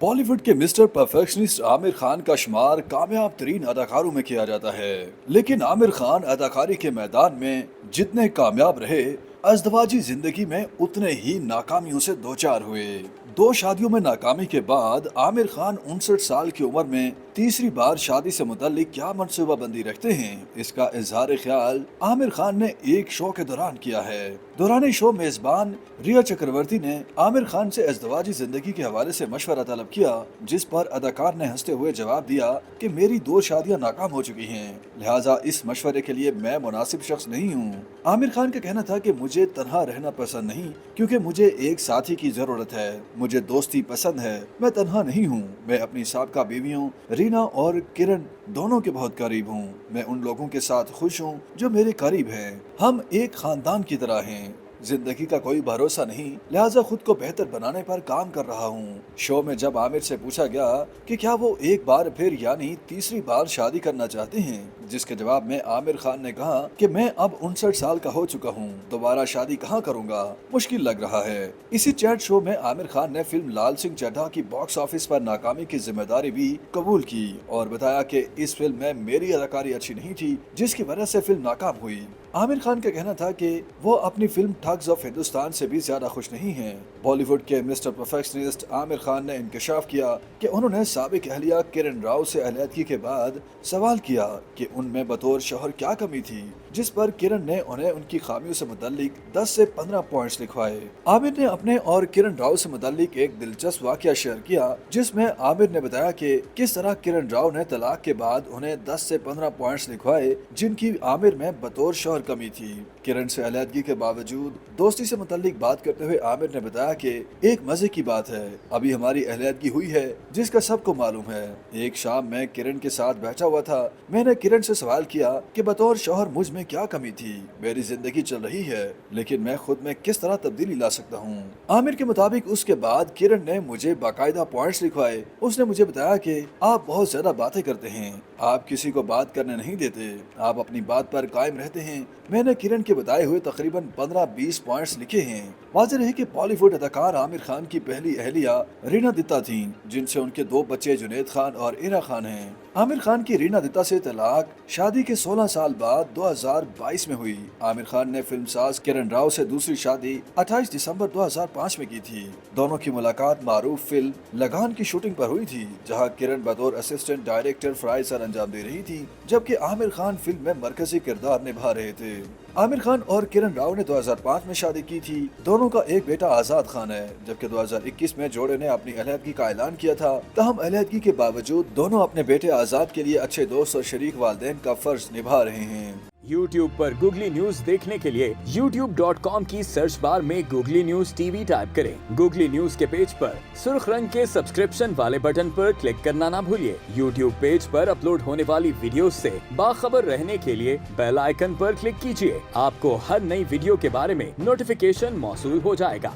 बॉलीवुड के mister perfectionist Aamir Khan का शुमार कामयाब तरीन अदाकारों में किया जाता है, लेकिन आमिर खान अदाकारी के मैदान में जितने कामयाब रहे, अज़दवाजी जिंदगी में उतने ही नाकामियों से दो चार हुए। दो शादियों में नाकामी के बाद आमिर खान 59 साल की उम्र में तीसरी बार शादी से मुताल्लिक क्या मनसूबाबंदी रखते हैं, इसका इजहार ख्याल आमिर खान ने एक शो के दौरान किया है। दौरान शो मेजबान रिया चक्रवर्ती ने आमिर खान से अज़दवाजी जिंदगी के हवाले से मशवरा तलब किया, जिस पर अदाकार ने हंसते हुए जवाब दिया कि मेरी दो शादियां नाकाम हो चुकी हैं, लिहाजा इस मशवरे के लिए मैं मुनासिब शख्स नहीं हूँ। आमिर खान का कहना था कि मुझे तन्हा रहना पसंद नहीं, क्योंकि मुझे एक साथी की जरूरत है। मुझे दोस्ती पसंद है, मैं तन्हा नहीं हूँ। मैं अपनी साबका बीवियों रीना और किरण दोनों के बहुत करीब हूँ। मैं उन लोगों के साथ खुश हूँ जो मेरे करीब हैं। हम एक खानदान की तरह हैं। जिंदगी का कोई भरोसा नहीं, लिहाजा खुद को बेहतर बनाने पर काम कर रहा हूँ। शो में जब आमिर से पूछा गया कि क्या वो एक बार फिर यानी तीसरी बार शादी करना चाहते हैं, जिसके जवाब में आमिर खान ने कहा कि मैं अब 59 साल का हो चुका हूँ, दोबारा शादी कहाँ करूँगा, मुश्किल लग रहा है। इसी चैट शो में आमिर खान ने फिल्म लाल सिंह चड्ढा की बॉक्स ऑफिस पर नाकामी की जिम्मेदारी भी कबूल की और बताया कि इस फिल्म में मेरी अदाकारी अच्छी नहीं थी, जिसकी वजह से फिल्म नाकाम हुई। आमिर खान का कहना था कि वो अपनी फिल्म ठग्स ऑफ हिंदुस्तान से भी ज्यादा खुश नहीं हैं। बॉलीवुड के मिस्टर परफेक्शनिस्ट आमिर खान ने इंकशाफ किया कि उन्होंने साबिक अहलिया किरण राव से अलहदगी के बाद सवाल किया कि उनमें बतौर शौहर क्या कमी थी, जिस पर किरण ने उन्हें उनकी खामियों से मुताल्लिक 10 से 15 पॉइंट्स लिखवाए। आमिर ने अपने और किरण राव से मुताल्लिक एक दिलचस्प वाकया शेयर किया, जिसमें आमिर ने बताया कि किस तरह किरण राव ने तलाक के बाद उन्हें 10 से 15 पॉइंट्स लिखवाए, जिनकी आमिर में बतौर शौहर कमी थी। किरण से अलहदगी के बावजूद दोस्ती से मुताल्लिक बात करते हुए आमिर ने बताया कि एक मजे की बात है, अभी हमारी अलहदगी हुई है, जिसका सबको मालूम है। एक शाम मैं किरण के साथ बैठा हुआ था। मैंने किरण से सवाल किया कि बतौर शौहर मुझ में क्या कमी थी। मेरी जिंदगी चल रही है, लेकिन मैं खुद में किस तरह तब्दीली ला सकता हूँ। आमिर के मुताबिक उसके बाद किरण ने मुझे बाकायदा पॉइंट्स लिखवाए। उसने मुझे बताया कि आप बहुत ज्यादा बातें करते हैं, आप किसी को बात करने नहीं देते, आप अपनी बात पर कायम रहते हैं। मैंने किरण के बताए हुए तकरीबन 15-20 पॉइंट्स लिखे हैं। वाज़ेह है कि बॉलीवुड अदाकार आमिर खान की पहली अहलिया रीना दत्ता थीं, जिनसे उनके दो बच्चे जुनैद खान और इरा खान हैं। आमिर खान की रीना दत्ता से तलाक शादी के 16 साल बाद 2022 में हुई। आमिर खान ने फिल्मसाज किरण राव से दूसरी शादी 28 दिसंबर 2005 में की थी। दोनों की मुलाकात मारूफ फिल्म लगान की शूटिंग पर हुई थी, जहां किरण बतौर असिस्टेंट डायरेक्टर फ्राइजर अंजाम दे रही थी, जबकि आमिर खान फिल्म में मरकजी किरदार निभा रहे थे। आमिर खान और किरण राव ने 2005 में शादी की थी। दोनों का एक बेटा आजाद खान है, जबकि 2021 में जोड़े ने अपनी अलहदगी का ऐलान किया था। तहम अलहदगी के बावजूद दोनों अपने बेटे आजाद के लिए अच्छे दोस्त और शरीक वालिदैन का फर्ज निभा रहे हैं। YouTube पर गूगली न्यूज देखने के लिए youtube.com की सर्च बार में गूगली न्यूज टीवी टाइप करें। गूगली न्यूज के पेज पर सुर्ख रंग के सब्सक्रिप्शन वाले बटन पर क्लिक करना ना भूलिए। YouTube पेज पर अपलोड होने वाली वीडियोस से बाखबर रहने के लिए बेल आइकन पर क्लिक कीजिए। आपको हर नई वीडियो के बारे में नोटिफिकेशन मौसूल हो जाएगा।